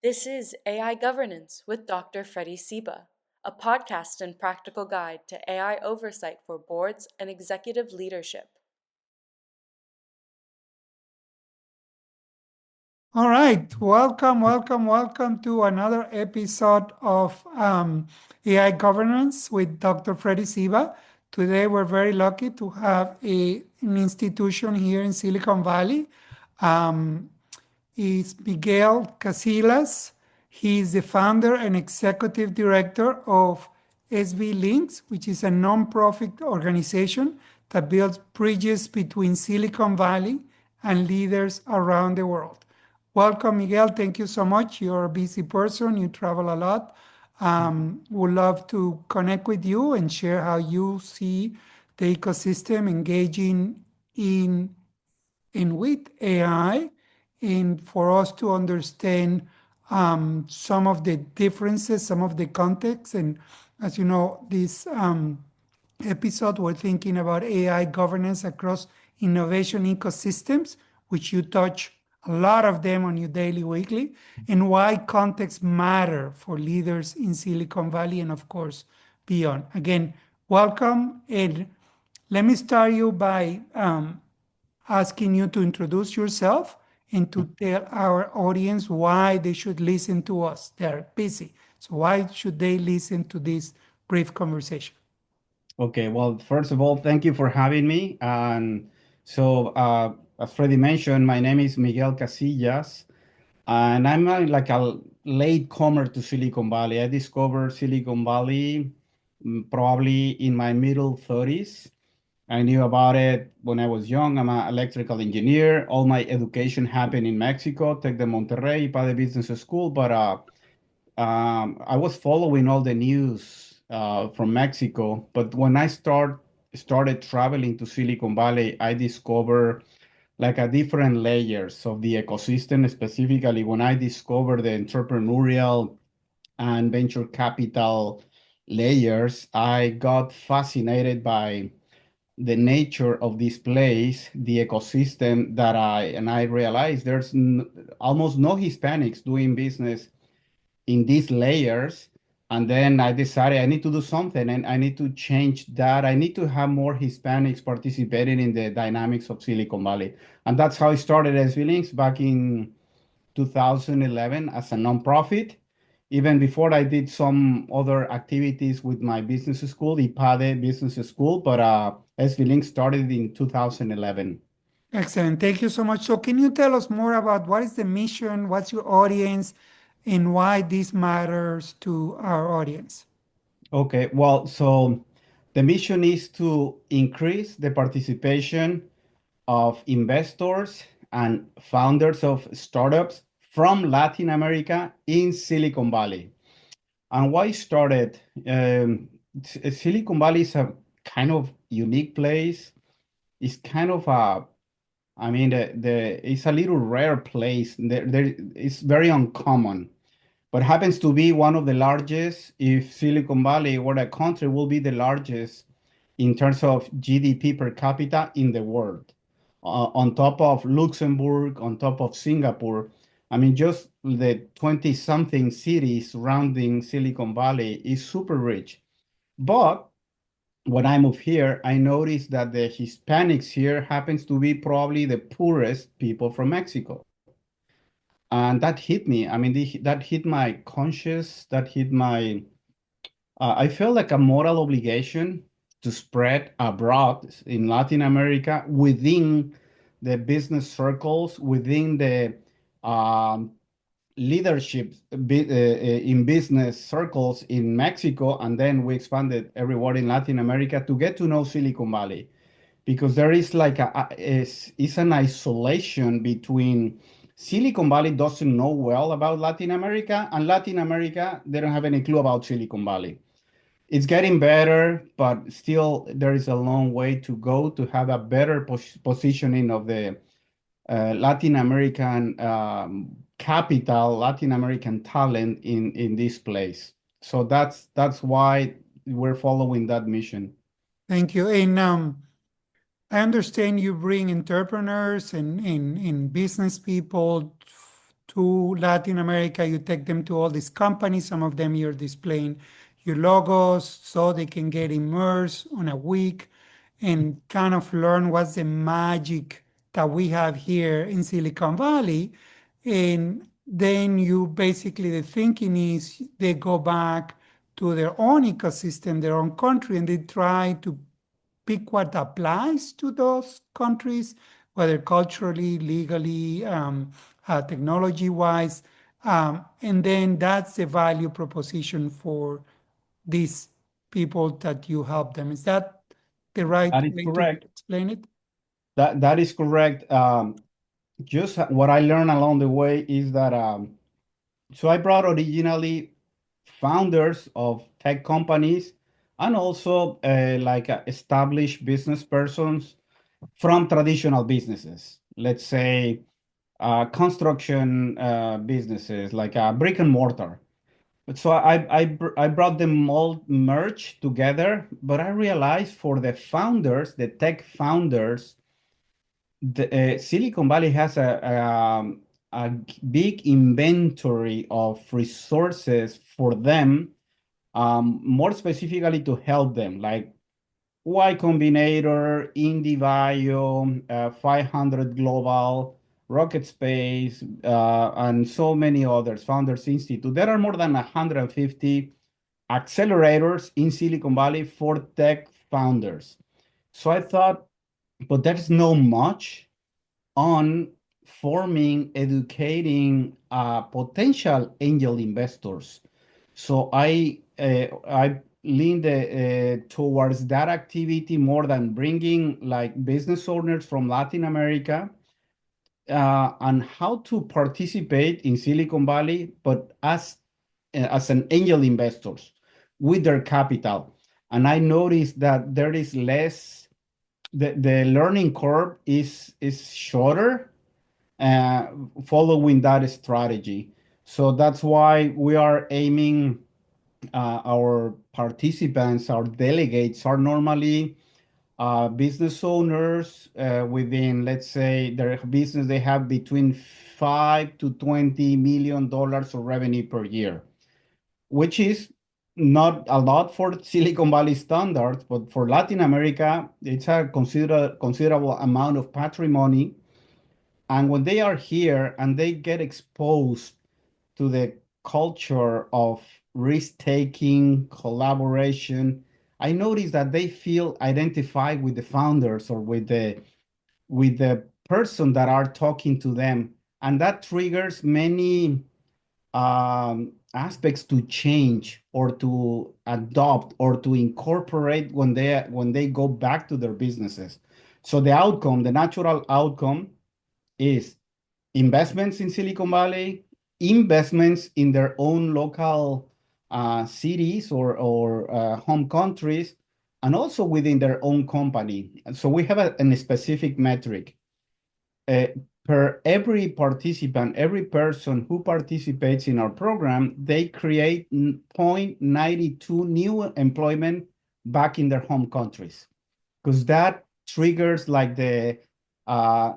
This is AI Governance with Dr. Freddie Seba, a podcast and practical guide to AI oversight for boards and executive leadership. All right, welcome to another episode of AI Governance with Dr. Freddie Seba. Today, we're very lucky to have an institution here in Silicon Valley. Um, is Miguel Casillas. He is the founder and executive director of SV Links, which is a nonprofit organization that builds bridges between Silicon Valley and leaders around the world. Welcome, Miguel. Thank you so much. You're a busy person, you travel a lot. Would love to connect with you and share how you see the ecosystem engaging in with AI and for us to understand some of the differences, some of the context. And as you know, this episode, we're thinking about AI governance across innovation ecosystems, which you touch a lot of them on your daily, weekly, and why context matter for leaders in Silicon Valley and, of course, beyond. Again, welcome. And let me start you by asking you to introduce yourself and to tell our audience why they should listen to us. They're busy. So, why should they listen to this brief conversation? Okay, well, first of all, thank you for having me. As Freddie mentioned, my name is Miguel Casillas, and I'm like a late comer to Silicon Valley. I discovered Silicon Valley probably in my middle 30s. I knew about it when I was young. I'm an electrical engineer. All my education happened in Mexico, Tec de Monterrey, Padre Business School, but I was following all the news from Mexico, but when I started traveling to Silicon Valley, I discovered like a different layers of the ecosystem. Specifically, when I discovered the entrepreneurial and venture capital layers, I got fascinated by the nature of this place, the ecosystem I realized there's almost no Hispanics doing business in these layers. And then I decided I need to do something and I need to change that. I need to have more Hispanics participating in the dynamics of Silicon Valley. And that's how I started as Links back in 2011 as a nonprofit. Even before I did some other activities with my business school, the IPADE Business School, but SV Link started in 2011. Excellent. Thank you so much. So, can you tell us more about what is the mission, what's your audience, and why this matters to our audience? Okay, well, so the mission is to increase the participation of investors and founders of startups from Latin America in Silicon Valley. And why started? Silicon Valley is a kind of unique place. It's kind of a, I mean, it's a little rare place. It's very uncommon, but happens to be one of the largest. If Silicon Valley were a country, will be the largest in terms of GDP per capita in the world, on top of Luxembourg, on top of Singapore. I mean, just the 20 something cities surrounding Silicon Valley is super rich. But when I moved here, I noticed that the Hispanics here happens to be probably the poorest people from Mexico. And that hit me. I mean, that hit my conscience, that hit my, I felt like a moral obligation to spread abroad in Latin America within the business circles, within the um, leadership in business circles in Mexico, and then we expanded everywhere in Latin America to get to know Silicon Valley, because there is like is an isolation between Silicon Valley doesn't know well about Latin America, and Latin America, they don't have any clue about Silicon Valley. It's getting better, but still there is a long way to go to have a better positioning of the Latin American capital, Latin American talent in this place. So that's why we're following that mission. Thank you. And I understand you bring entrepreneurs and business people to Latin America, you take them to all these companies. Some of them you're displaying your logos so they can get immersed on a week and kind of learn what's the magic that we have here in Silicon Valley. And then you basically, the thinking is they go back to their own ecosystem, their own country, and they try to pick what applies to those countries, whether culturally, legally, technology wise. And then that's the value proposition for these people that you help them. Is that the right That is way to correct. explain it? That is correct. Just what I learned along the way is that so I brought originally founders of tech companies and also established business persons from traditional businesses. Let's say construction businesses like brick and mortar. But so I brought them all merged together, but I realized for the founders, the tech founders, Silicon Valley has a big inventory of resources for them, more specifically to help them, like Y Combinator, IndieBio, 500 Global, Rocket Space, and so many others, Founders Institute. There are more than 150 accelerators in Silicon Valley for tech founders. So I thought, but there's no much on forming, educating potential angel investors. So I leaned towards that activity more than bringing like business owners from Latin America and how to participate in Silicon Valley, but as an angel investors with their capital. And I noticed that there is less, the learning curve is shorter uh, following that strategy. So that's why we are aiming our participants, our delegates are normally business owners within, let's say, their business, they have between 5 to $20 million of revenue per year, which is not a lot for Silicon Valley standards, but for Latin America, it's a considerable amount of patrimony. And when they are here and they get exposed to the culture of risk-taking, collaboration, I notice that they feel identified with the founders or with the person that are talking to them. And that triggers many aspects to change or to adopt or to incorporate when they go back to their businesses. So the outcome, the natural outcome is investments in Silicon Valley, investments in their own local cities or home countries, and also within their own company. So we have a specific metric. Uh, per every participant, every person who participates in our program, they create 0.92 new employment back in their home countries, because that triggers like the uh,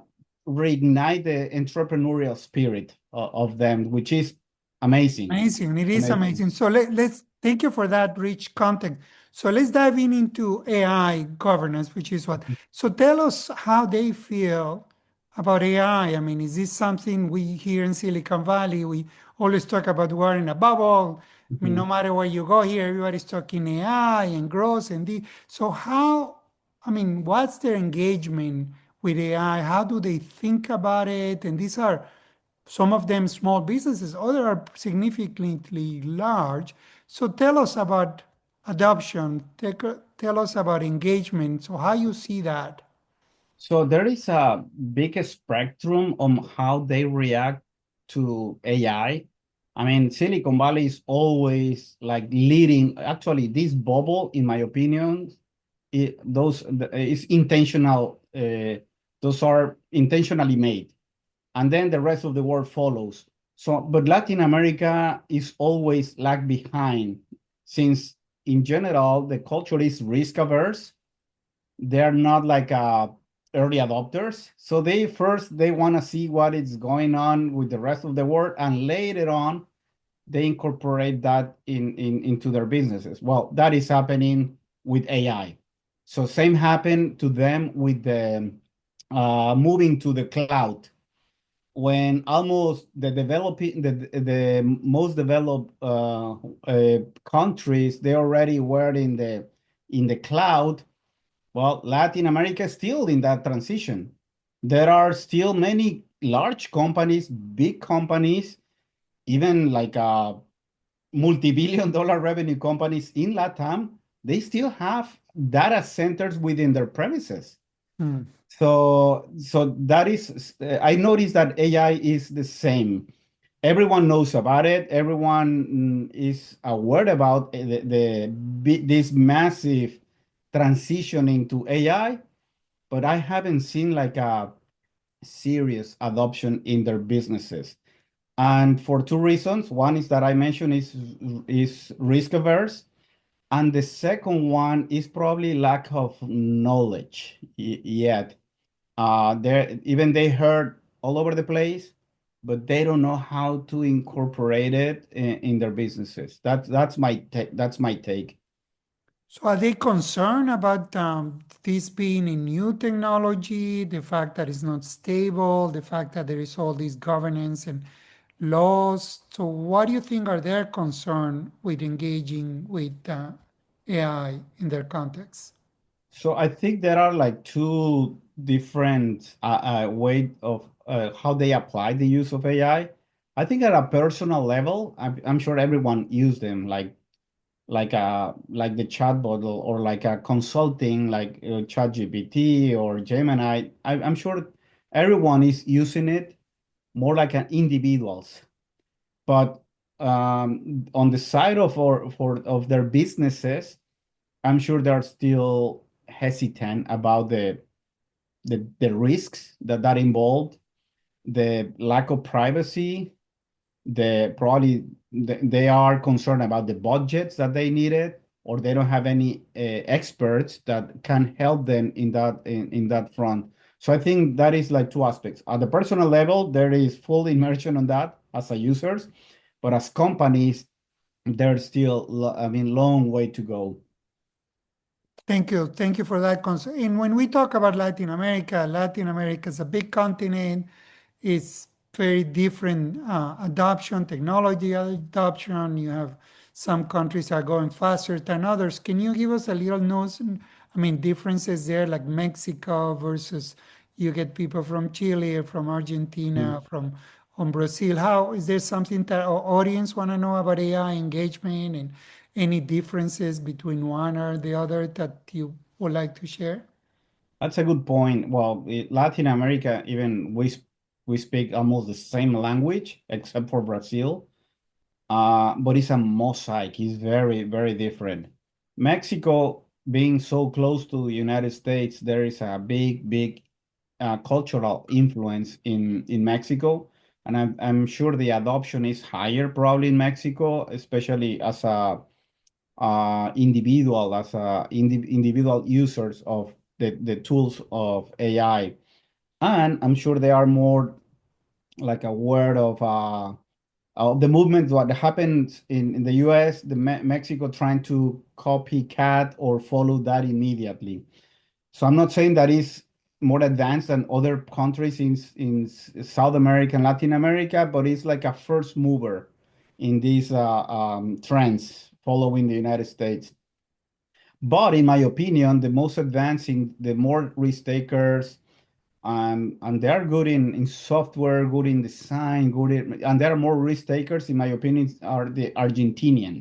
reignite the entrepreneurial spirit of them, which is amazing. Amazing. It is Amazing. amazing. So let's thank you for that rich content. So let's dive in into AI governance, which is what. So tell us how they feel about AI. I mean, is this something we here in Silicon Valley, we always talk about we're in a bubble. I mean, no Mhm. matter where you go here, everybody's talking AI and growth and the. So how, I mean, what's their engagement with AI? How do they think about it? And these are some of them small businesses, others are significantly large. So tell us about adoption. Tell us about engagement. So how you see that? So there is a big spectrum on how they react to AI. I mean, Silicon Valley is always like leading. Actually, this bubble, in my opinion, those is intentional. Those are intentionally made, and then the rest of the world follows. So, but Latin America is always lag behind, since in general the culture is risk averse. They're not like early adopters. So they want to see what is going on with the rest of the world, and later on they incorporate that into their businesses. Well, that is happening with AI. So same happened to them with the moving to the cloud. When almost the most developed countries, they already were in the cloud. Well, Latin America is still in that transition. There are still many large companies, big companies, even like multi-billion dollar revenue companies in LATAM. They still have data centers within their premises. Hmm. So that is, I noticed that AI is the same. Everyone knows about it. Everyone is aware about this massive transitioning to AI, but I haven't seen like a serious adoption in their businesses. And for two reasons. One is that I mentioned is risk averse. And the second one is probably lack of knowledge yet. They heard all over the place, but they don't know how to incorporate it in their businesses. That's my take. So are they concerned about this being a new technology, the fact that it's not stable, the fact that there is all this governance and laws? So what do you think are their concern with engaging with AI in their context? So I think there are like two different way of how they apply the use of AI. I think at a personal level, I'm sure everyone use them, like the chatbot, or like a consulting, like ChatGPT or Gemini. I'm sure everyone is using it more like an individuals. But on the side of their businesses, I'm sure they're still hesitant about the risks that involved, the lack of privacy, they are concerned about the budgets that they needed, or they don't have any experts that can help them in that front. So I think that is like two aspects. At the personal level, there is full immersion on that as a users, but as companies, there's still I mean long way to go. Thank you. Thank you for that concern. And when we talk about Latin America, Latin America is a big continent. It's very different adoption, technology adoption. You have some countries are going faster than others. Can you give us a little notion? I mean, differences there, like Mexico versus you get people from Chile, from Argentina, from Brazil. How is there something that our audience want to know about AI engagement and any differences between one or the other that you would like to share? That's a good point. Well, Latin America, even we speak almost the same language except for Brazil, but it's a mosaic. It's very, very different. Mexico being so close to the United States, there is a big, big cultural influence in Mexico, and I'm sure the adoption is higher probably in Mexico, especially as a individual users of the tools of AI. And I'm sure they are more like aware of the movement what happens in the US, Mexico trying to copycat or follow that immediately. So I'm not saying that is more advanced than other countries in South America and Latin America, but it's like a first mover in these trends following the United States. But in my opinion, the most advancing, the more risk takers, and they are good in software, good in design, and there are more risk takers, in my opinion, are the Argentinians.